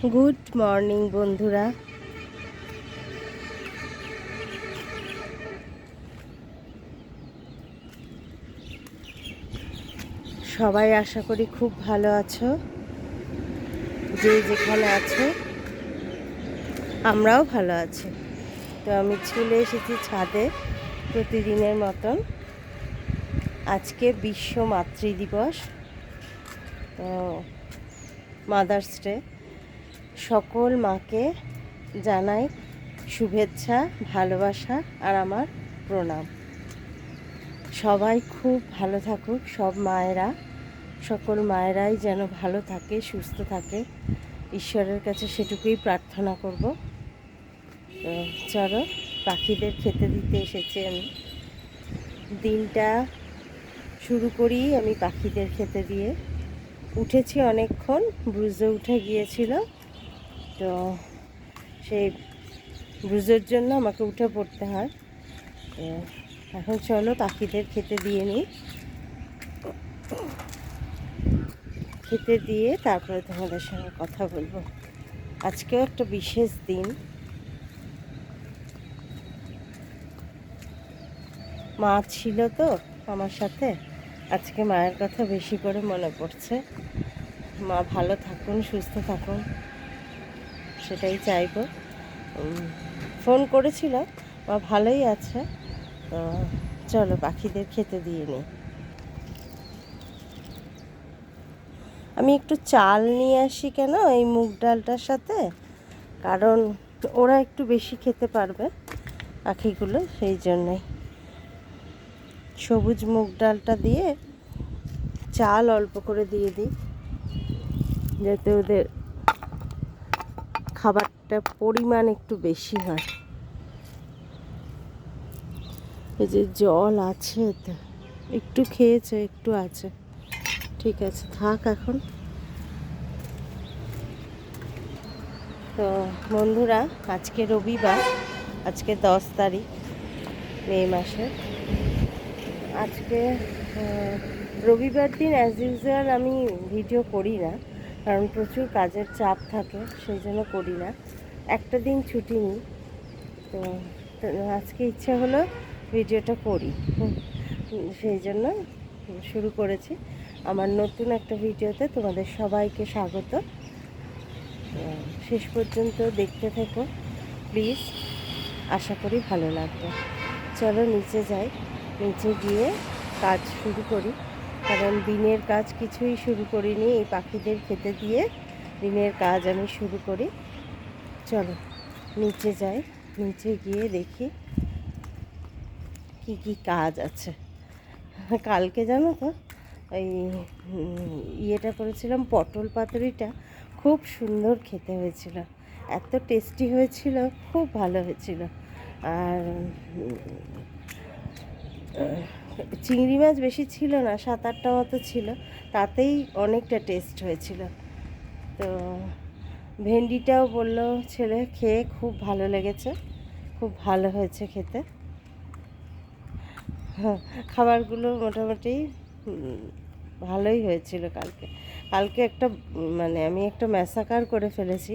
Good morning বন্ধুরা। সবাই আশা করি খুব ভালো আছো, যে যেখানে আছো। আমরাও ভালো আছি। তো আমি চলে এসেছি ছাদে প্রতিদিনের মতন। আজকে বিশ্ব মাতৃ দিবস, তো মাদার্স ডে। সকল মাকে জানাই শুভেচ্ছা, ভালোবাসা আর আমার প্রণাম। সবাই খুব ভালো থাকুক, সব মায়েরা, সকল মায়েরাই যেন ভালো থাকে, সুস্থ থাকে, ঈশ্বরের কাছে সেটুকুই প্রার্থনা করব। তো চলো, পাখিদের খেতে দিতে এসেছি আমি। দিনটা শুরু করি আমি পাখিদের খেতে দিয়ে। উঠেছি অনেকক্ষণ, ব্রুজে উঠে গিয়েছিল, তো সেই ব্রুজের জন্য আমাকে উঠে পড়তে হয়। তো এখন চলো পাখিদের খেতে দিয়ে নিই। খেতে দিয়ে তারপরে তোমাদের সঙ্গে কথা বলবো। আজকেও একটা বিশেষ দিন। মা ছিল তো আমার সাথে, আজকে মায়ের কথা বেশি করে মনে পড়ছে। মা ভালো থাকুন, সুস্থ থাকুন, সেটাই চাইবো। ফোন করেছিল, মা ভালোই আছে। তো চলো পাখিদের খেতে দিয়ে নিই। আমি একটু চাল নিয়ে আসি কেন এই মুগ ডালটার সাথে, কারণ ওরা একটু বেশি খেতে পারবে পাখিগুলো, সেই জন্যই। সবুজ মুগ ডালটা দিয়ে চাল অল্প করে দিয়ে দিই, যাতে ওদের খাবারটা পরিমাণ একটু বেশি হয়। এই যে জল আছে, তো একটু খেয়েছে, একটু আছে, ঠিক আছে, থাক এখন। তো বন্ধুরা, আজকে রবিবার, আজকে 10 তারিখ মে মাসের। আজকে রবিবার দিন অ্যাজ ইউজুয়াল আমি ভিডিও করি না, কারণ প্রচুর কাজের চাপ থাকে, সেই জন্য করি না। একটা দিন ছুটি নিই। তো আজকে ইচ্ছা হলো ভিডিওটা করি, সেই জন্য শুরু করেছি আমার নতুন একটা ভিডিওতে। তোমাদের সবাইকে স্বাগত। শেষ পর্যন্ত দেখতে থেকো প্লিজ, আশা করি ভালো লাগবে। চলো নিচে যাই, নিচে গিয়ে কাজ শুরু করি, কারণ দিনের কাজ কিছুই শুরু করিনি। এই পাখিদের খেতে দিয়ে দিনের কাজ আমি শুরু করি। চলো নিচে যাই, নিচে গিয়ে দেখি কি কি কাজ আছে। কালকে জানো তো ওই ইয়েটা করেছিলাম, পটল পাতুরিটা খুব সুন্দর খেতে হয়েছিল, এত টেস্টি হয়েছিল, খুব ভালো হয়েছিল। আর চিংড়ি মাছ বেশি ছিল না, 7-8টা মতো ছিল, তাতেই অনেকটা টেস্ট হয়েছিল। তো ভেন্ডিটাও বললো ছেলে, খেয়ে খুব ভালো লেগেছে, খুব ভালো হয়েছে খেতে। হ্যাঁ, খাবারগুলো মোটামুটি ভালোই হয়েছিল কালকে। কালকে একটা মানে আমি একটা ম্যাসাকার করে ফেলেছি।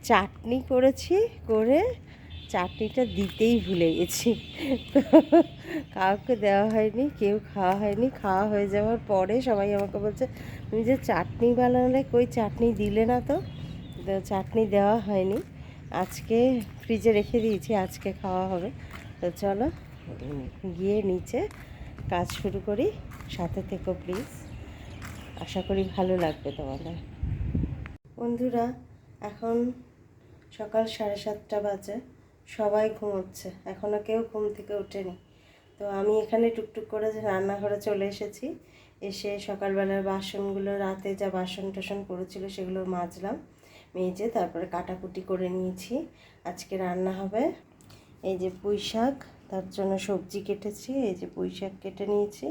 চাটনি করেছি, করে চাটনিটা দিতেই ভুলে গেছি, তো কাউকে দেওয়া হয়নি, কেউ খাওয়া হয়নি। খাওয়া হয়ে যাওয়ার পরে সবাই আমাকে বলছে, তুমি যে চাটনি বানালে, কই চাটনি দিলে না তো। তো চাটনি দেওয়া হয়নি, আজকে ফ্রিজে রেখে দিয়েছি, আজকে খাওয়া হবে। তো চলো গিয়ে নিচে কাজ শুরু করি, সাথে থেকো প্লিজ, আশা করি ভালো লাগবে তোমাদের। বন্ধুরা, এখন সকাল 7:30 বাজে, সবাই ঘুমোচ্ছে, এখনও কেউ ঘুম থেকে ওঠেনি। তো আমি এখানে টুকটুক করে রান্নাঘরে চলে এসেছি। এসে সকালবেলার বাসনগুলো, রাতে যা বাসন টাসন পড়েছিল সেগুলো মাজলাম, মেজে তারপরে কাটাকুটি করে নিয়েছি। আজকে রান্না হবে এই যে পুঁই শাক, তার জন্য সবজি কেটেছি, এই যে পুঁই শাক কেটে নিয়েছি।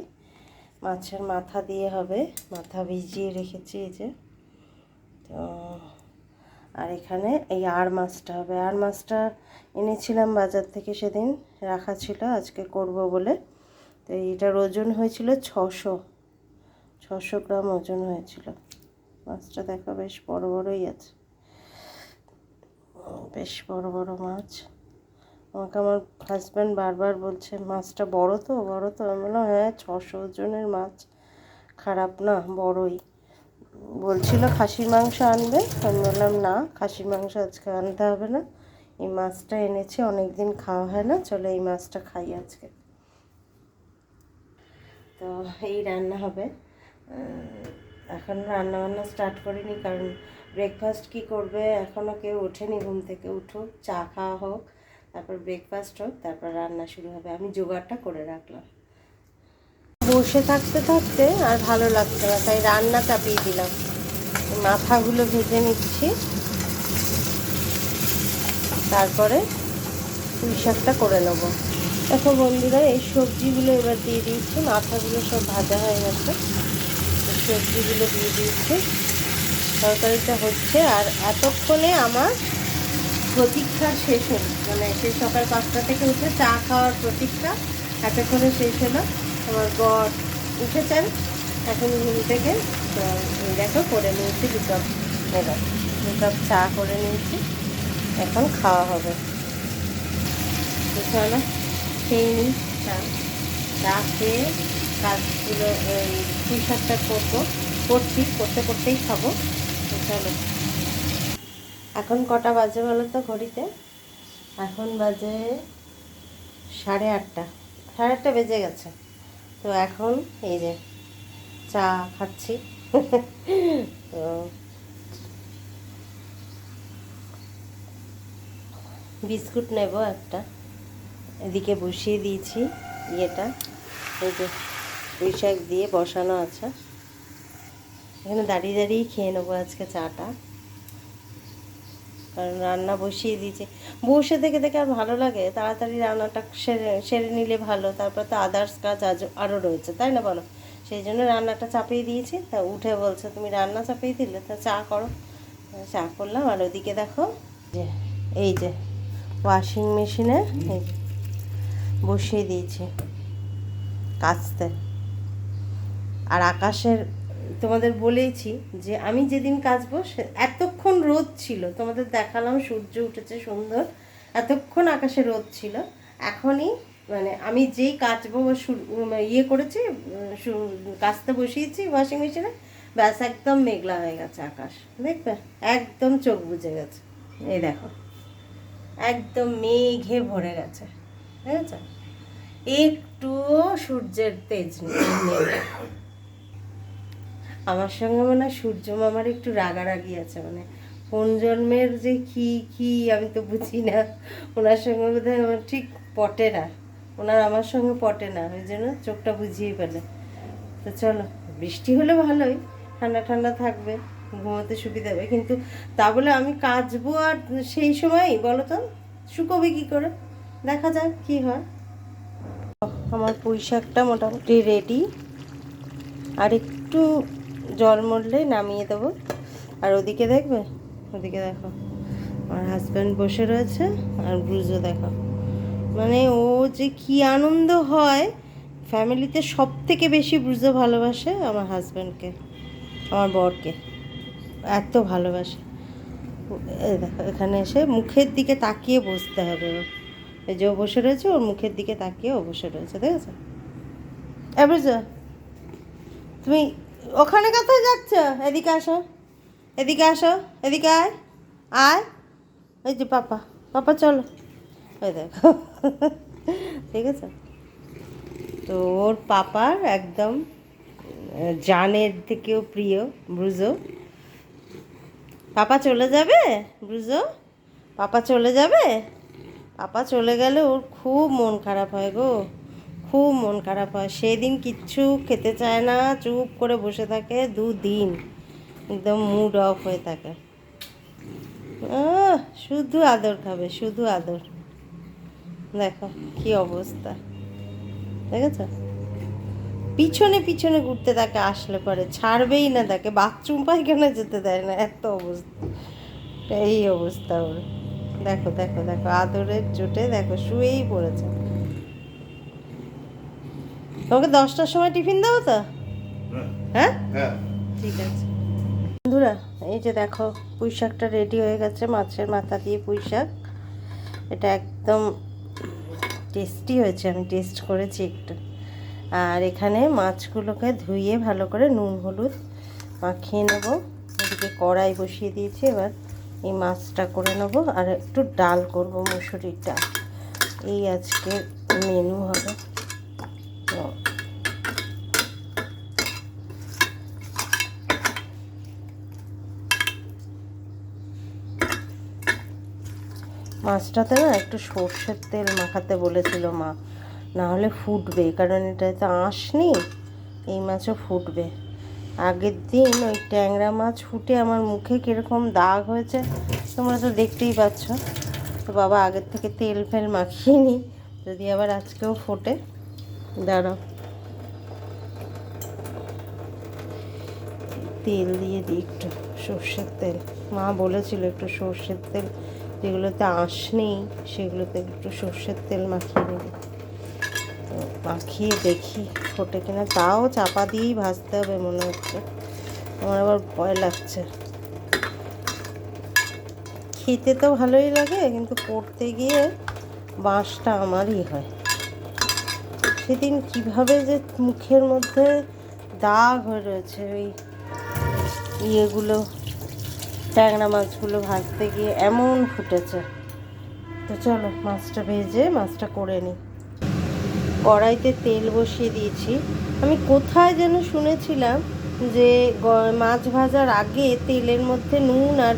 মাছের মাথা দিয়ে হবে, মাথা ভিজিয়ে রেখেছি এই যে। তো আর এখানে এই আর মাছটা হবে, আর মাছটা এনেছিলাম বাজার থেকে, সেদিন রাখা ছিল, আজকে করব বলে। তো এটার ওজন হয়েছিল 600 গ্রাম ওজন হয়েছিল। মাছটা দেখো বেশ বড় বড়ই আছে। বেশ বড় বড় মাছ। আমাকে আমার হাজব্যান্ড বারবার বলছে মাছটা বড় তো বড় তো, আমি বললাম হ্যাঁ 600 ওজনের মাছ, খারাপ না, বড়ই। বলছিল খাসির মাংস আনবে, আমি বললাম না খাসির মাংস আজকে আনতে হবে না, এই মাছটা এনেছি, অনেক দিন খাওয়া হয় না, চলো এই মাছটা খাই আজকে। তো এই রান্না হবে। এখন রান্না বান্না স্টার্ট করিনি, কারণ ব্রেকফাস্ট কি করবে এখনও কেউ ওঠেনি ঘুম থেকে। উঠুক, চা খাওয়া হোক, তারপর ব্রেকফাস্ট হোক, তারপর রান্না শুরু হবে। আমি জোগাড়টা করে রাখলাম। বসে থাকতে থাকতে আর ভালো লাগছে না, তাই রান্না চাপিয়ে দিলাম। মাথাগুলো ভেজে নিচ্ছি, তারপরে পুঁই শাকটা করে নেবো। দেখো বন্ধুরা, এই সবজিগুলো এবার দিয়ে দিয়েছি, মাথাগুলো সব ভাজা হয়ে গেছে, সবজিগুলো দিয়ে দিয়েছি, তরকারিটা হচ্ছে। আর এতক্ষণে আমার প্রতীক্ষা শেষ হলো, মানে সেই সকাল 5টা থেকে উঠে চা খাওয়ার প্রতীক্ষা এতক্ষণে শেষ হলো। আমার বর উঠেছেন এখন ঘুম থেকে, তো দেখো করে নিয়েছি 2 কাপ, এবার 2 কাপ চা করে নিয়েছি, এখন খাওয়া হবে। তো চলো খেয়ে নিই চা। চা খেয়ে কাজগুলো পুঁই শাকটা করতে করতেই খাবো। তো চলো, এখন কটা বাজে বলো তো ঘড়িতে? এখন বাজে 8:30, 8:30 বেজে গেছে। তো এখন এই যে চা খাচ্ছি। তো বিস্কুট নেব একটা, এদিকে বসিয়ে দিয়েছি ইয়েটা, এই যে পুঁই শাক দিয়ে বসানো আছে, এখানে দাঁড়িয়ে দাঁড়িয়েই খেয়ে নেবো আজকে চাটা, কারণ রান্না বসিয়ে দিয়েছি। বসে থেকে থেকে আর ভালো লাগে, তাড়াতাড়ি রান্নাটা সেরে সেরে নিলে ভালো, তারপর তো আদার্স কাজ আরও রয়েছে, তাই না বলো? সেই জন্য রান্নাটা চাপিয়ে দিয়েছি। তা উঠে বলছে তুমি রান্না চাপিয়ে দিলে, তা চা করো। চা করলাম। আর ওদিকে দেখো যে এই যে ওয়াশিং মেশিনে এই বসিয়ে দিয়েছি কাচতে। আর আকাশের তোমাদের বলেইছি যে আমি যেদিন কাচবো এতক্ষণ রোদ ছিল, তোমাদের দেখালাম সূর্য উঠেছে সুন্দর, এতক্ষণ আকাশে রোদ ছিল। এখনই মানে আমি যেই কাচবো ইয়ে করেছি, কাচতে বসিয়েছি ওয়াশিং মেশিনে, ব্যাস একদম মেঘলা হয়ে গেছে আকাশ, দেখবে একদম চোখ বুজে গেছে। এই দেখো একদম মেঘে ভরে গেছে, ঠিক আছে? একটুও সূর্যের তেজ নেই। আমার সঙ্গে মনে হয় সূর্য মামার একটু রাগারাগি আছে, মানে কোন জন্মের যে কি আমি তো বুঝি না। ওনার সঙ্গে বোধহয় আমার ঠিক পটে না, ওনার আমার সঙ্গে পটে না, ওই জন্য চোখটা বুঝিয়ে ফেলে। তো চলো, বৃষ্টি হলে ভালোই, ঠান্ডা ঠান্ডা থাকবে, ঘুমোতে সুবিধা হবে, কিন্তু তা বলে আমি কাচবো আর সেই সময়ই বলো তো শুকোবে কী করে? দেখা যাক কি হয়। আমার পুঁই শাকটা মোটামুটি রেডি, আর একটু জল মরলে নামিয়ে দেবো। আর ওদিকে দেখবে, ওদিকে দেখো আমার হাজব্যান্ড বসে রয়েছে, আর ব্রুজও দেখো, মানে ও যে কি আনন্দ হয় ফ্যামিলিতে, সব থেকে বেশি ব্রুজো ভালোবাসে আমার হাজব্যান্ডকে, আমার বরকে এত ভালোবাসে। এই দেখো এখানে এসে মুখের দিকে তাকিয়ে বসতে হবে ওর, এই যে ও বসে রয়েছে, ওর মুখের দিকে তাকিয়ে ও বসে রয়েছে, দেখেছো? বুঝো তুমি ওখানে কোথায় যাচ্ছ? এদিকে আসো, এদিকে আসো, এদিকে আয়, আয়, এই যে পাপা, পাপা চলো, ওই দেখো। ঠিক আছে? তো ওর পাপার একদম জানের থেকেও প্রিয় ব্রুজো। পাপা চলে যাবে ব্রুজো, পাপা চলে যাবে, পাপা চলে গেলে ওর খুব মন খারাপ হয় গো, খুব মন খারাপ হয়। সেদিন কিচ্ছু খেতে চায় না, চুপ করে বসে থাকে 2 দিন, একদম মুড অফ হয়ে থাকে। শুধু আদর খাবে, শুধু আদর। দেখো কি অবস্থা, দেখেছ? পিছনে পিছনে ঘুরতে থাকে, আসলে পরে ছাড়বেই না, তাকে বাথরুম পায়খানা যেতে দেয় না, এত অবস্থা, এই অবস্থা ওর। দেখো দেখো দেখো আদরের চোটে দেখো শুয়েই পড়েছে। তোমাকে 10টার সময় টিফিন দেবো তো? হ্যাঁ, ঠিক আছে। বন্ধুরা, এই যে দেখো পুঁই শাকটা রেডি হয়ে গেছে, মাছের মাথা দিয়ে পুঁই শাক। এটা একদম টেস্টি হয়েছে, আমি টেস্ট করেছি একটু। আর এখানে মাছগুলোকে ধুয়ে ভালো করে নুন হলুদ মাখিয়ে নেব। এদিকে কড়াই বসিয়ে দিয়েছি, এবার এই মাছটা করে নেব। আর একটু ডাল করব, মুসুরির ডাল। এই আজকের মেনু হবে। তো মাছটাতে না একটু সর্ষের তেল মাখাতে বলেছিল মা, না হলে ফুটবে, কারণ এটাতে আঁশ নেই, এই মাছও ফুটবে। আগের দিন ওই ট্যাংরা মাছ ফুটে আমার মুখে কীরকম দাগ হয়েছে তোমরা তো দেখতেই পাচ্ছ। তো বাবা আগের থেকে তেল ফেল মাখিয়ে নি, যদি আবার আজকেও ফোটে। দাঁড়াও, তেল দিয়ে দিই একটু, সর্ষের তেল। মা বলেছিল একটু সর্ষের তেল, যেগুলোতে আঁশ নেই সেগুলোতে একটু সর্ষের তেল মাখিয়ে নেবে। তো মাখিয়ে দেখি ফোটে কিনা, তাও চাপা দিয়েই ভাজতে হবে মনে হচ্ছে। আমার আবার ভয় লাগছে। খেতে তো ভালোই লাগে, কিন্তু করতে গিয়ে বাঁশটা আমারই হয়। সেদিন কিভাবে যে মুখের মধ্যে দাগ হয়ে রয়েছে ওই ইয়েগুলো, ট্যাংরা মাছগুলো ভাজতে গিয়ে এমন ফুটেছে। তো চলো মাছটা ভেজে মাছটা করে নিই। কড়াইতে তেল বসিয়ে দিয়েছি। আমি কোথায় যেন শুনেছিলাম যে মাছ ভাজার আগে তেলের মধ্যে নুন আর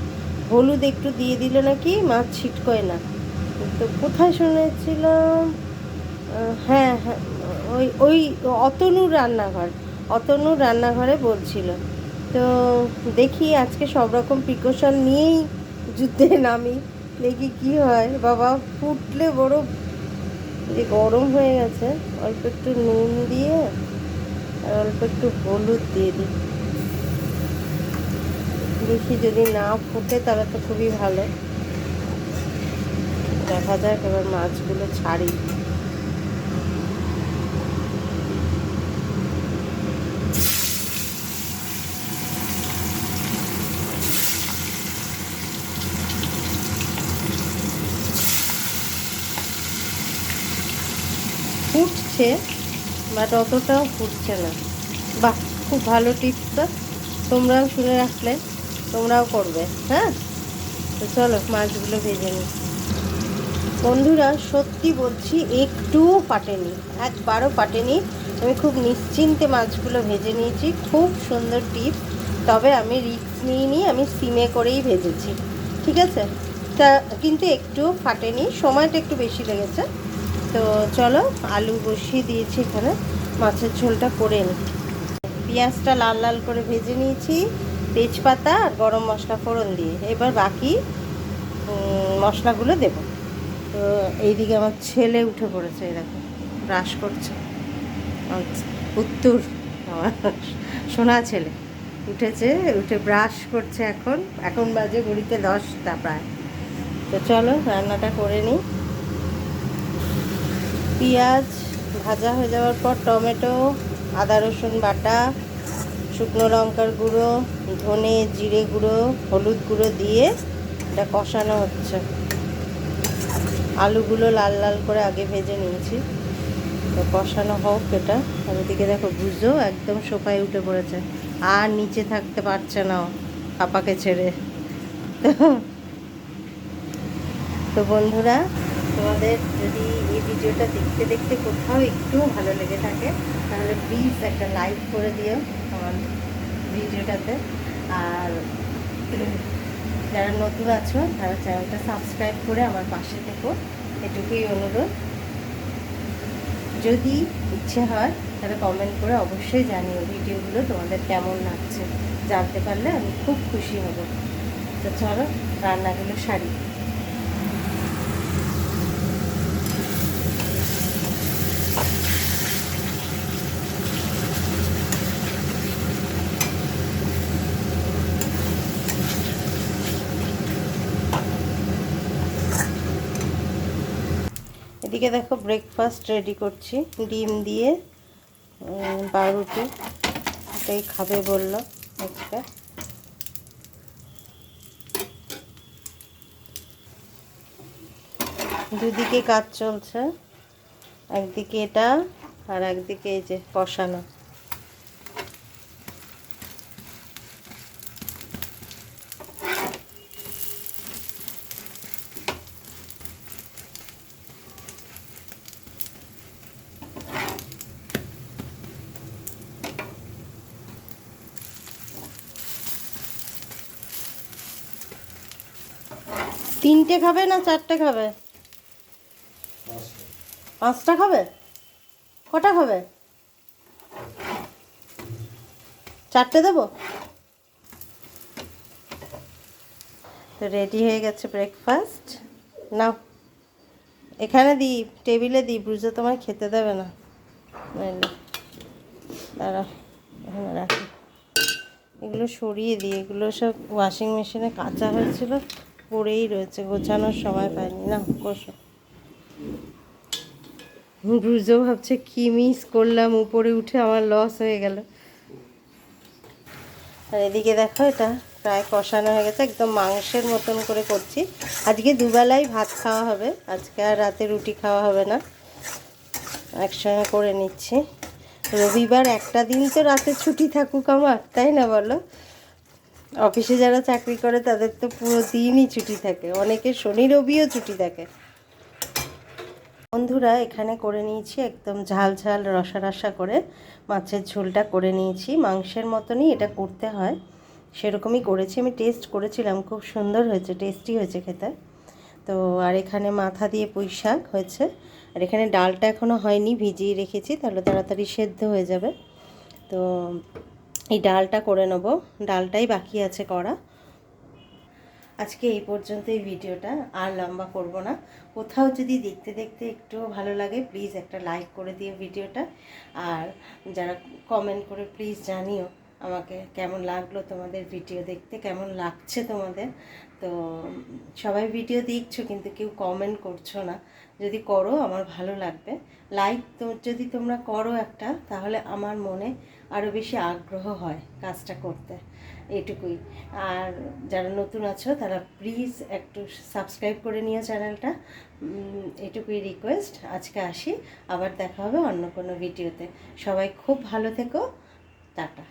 হলুদ একটু দিয়ে দিলে নাকি মাছ ছিটকয় না। তো কোথায় শুনেছিলাম, হ্যাঁ হ্যাঁ, ওই ওই অতনুর রান্নাঘরে বলছিল। তো দেখি আজকে সব রকম প্রিকশন নিয়েই যুদ্ধে নামি, দেখি কি হয়। বাবা ফুটলে বড় যে গরম হয়ে গেছে, অল্প একটু নুন দিয়ে আর অল্প একটু হলুদ দিয়ে দিই। দেখি যদি না ফুটে তাহলে তো খুবই ভালো। দেখা যাক, এবার মাছগুলো ছাড়ি। ফুটছে, বাট অতটাও ফুটছে না। বাহ, খুব ভালো টিপসটা, তোমরাও শুনে রাখলে, তোমরাও করবে। হ্যাঁ, তো চলো মাছগুলো ভেজে নিই। বন্ধুরা সত্যি বলছি, একটুও ফাটেনি, একবারও ফাটেনি। আমি খুব নিশ্চিন্তে মাছগুলো ভেজে নিয়েছি। খুব সুন্দর টিপস, তবে আমি রিস্ক নিইনি, আমি সিমে করেই ভেজেছি, ঠিক আছে? তা কিন্তু একটুও ফাটেনি, সময়টা একটু বেশি লেগেছে। তো চলো, আলু বসিয়ে দিয়েছি এখানে, মাছের ঝোলটা করে নিই। পেঁয়াজটা লাল লাল করে ভেজে নিয়েছি, তেজপাতা আর গরম মশলা ফোড়ন দিয়ে। এবার বাকি মশলাগুলো দেবো। তো এইদিকে আমার ছেলে উঠে পড়েছে, এরকম ব্রাশ করছে। উত্তর, আমার সোনা ছেলে উঠেছে, উঠে ব্রাশ করছে। এখন বাজে ঘড়িতে 10টা প্রায়। তো চলো রান্নাটা করে নিই। পেঁয়াজ ভাজা হয়ে যাওয়ার পর টমেটো, আদা রসুন বাটা, শুকনো লঙ্কার গুঁড়ো, ধনে জিরে গুঁড়ো, হলুদ গুঁড়ো দিয়ে এটা কষানো হচ্ছে। আলুগুলো লাল লাল করে আগে ভেজে নিয়েছি। তো কষানো হোক এটা। আর ওদিকে দেখো বুঝো একদম সোফায় উঠে পড়েছে, আর নিচে থাকতে পারছে না পাপাকে ছেড়ে। তো বন্ধুরা, তোমাদের যদি এই ভিডিওটা দেখতে দেখতে কোথাও একটুও ভালো লেগে থাকে, তাহলে প্লিজ একটা লাইক করে দিও আমার ভিডিওটাতে। আর যারা নতুন আছো তারা চ্যানেলটা সাবস্ক্রাইব করে আমার পাশে থেকো, এটুকুই অনুরোধ। যদি ইচ্ছে হয় তাহলে কমেন্ট করে অবশ্যই জানিও ভিডিওগুলো তোমাদের কেমন লাগছে। জানতে পারলে আমি খুব খুশি হব। তো চলো রান্নাগুলো সারি। এদিকে দেখো ব্রেকফাস্ট রেডি করছি, ডিম দিয়ে পাউরুটি, এটাই খাবে বললো আজকে। দুদিকে কাজ চলছে, একদিকে এটা আর একদিকে এই যে কষানো। তিনটে খাবে না চারটে খাবে? পাঁচটা খাবে? কটা খাবে? চারটে দেবো? তো রেডি হয়ে গেছে ব্রেকফাস্ট। নাও এখানে দিই, টেবিলে দিই, ব্রুজে তোমায় খেতে দেবে না। নইলে দাঁড়া, এখানে রাখি। এগুলো সরিয়ে দিই, এগুলো সব ওয়াশিং মেশিনে কাচা হয়েছিল, পড়েই রয়েছে, গোছানোর সময় পাইনি। না বসো। ব্রুজও ভাবছে কি মিস করলাম, উপরে উঠে আমার লস হয়ে গেল। আর এদিকে দেখো এটা প্রায় কষানো হয়ে গেছে, একদম মাংসের মতন করে করছি। আজকে দুবেলাই ভাত খাওয়া হবে, আজকে আর রাতে রুটি খাওয়া হবে না, একসঙ্গে করে নিচ্ছি। রবিবার একটা দিন তো রাতে ছুটি থাকুক আমার, তাই না বলো? অফিসে যারা চাকরি করে তাদের তো পুরো দিনই ছুটি থাকে, অনেকের শনি রবিও ছুটি থাকে। বন্ধুরা এখানে করে নিয়েছি একদম ঝাল ঝাল রসা রসা করে মাছের ঝোলটা করে নিয়েছি। মাংসের মতনই এটা করতে হয়, সেরকমই করেছি। আমি টেস্ট করেছিলাম, খুব সুন্দর হয়েছে, টেস্টি হয়েছে খেতে। তো আর এখানে মাথা দিয়ে পুঁই শাক হয়েছে। আর এখানে ডালটা এখনও হয়নি, ভিজিয়ে রেখেছি, তাহলে তাড়াতাড়ি সেদ্ধ হয়ে যাবে। তো এই ডালটা করে নেব, ডালটাই বাকি আছে করা। আজকে এই পর্যন্ত এই ভিডিওটা, আর লম্বা করব না। কোথাও যদি দেখতে দেখতে একটু ভালো লাগে প্লিজ একটা লাইক করে দিও ভিডিওটা। আর যারা কমেন্ট করে প্লিজ জানিও আমাকে কেমন লাগলো তোমাদের ভিডিও দেখতে, কেমন লাগছে তোমাদের। তো সবাই ভিডিও দেখছো কিন্তু কেউ কমেন্ট করছো না, যদি করো আমার ভালো লাগবে। লাইক তো যদি তোমরা করো একটা, তাহলে আমার মনে আরও বেশি আগ্রহ হয় কাজটা করতে, এটুকুই। আর যারা নতুন আছো তারা প্লিজ একটু সাবস্ক্রাইব করে নিও চ্যানেলটা, এটুকুই রিকোয়েস্ট। আজকে আসি, আবার দেখা হবে অন্য কোনো ভিডিওতে। সবাই খুব ভালো থেকো, টাটা।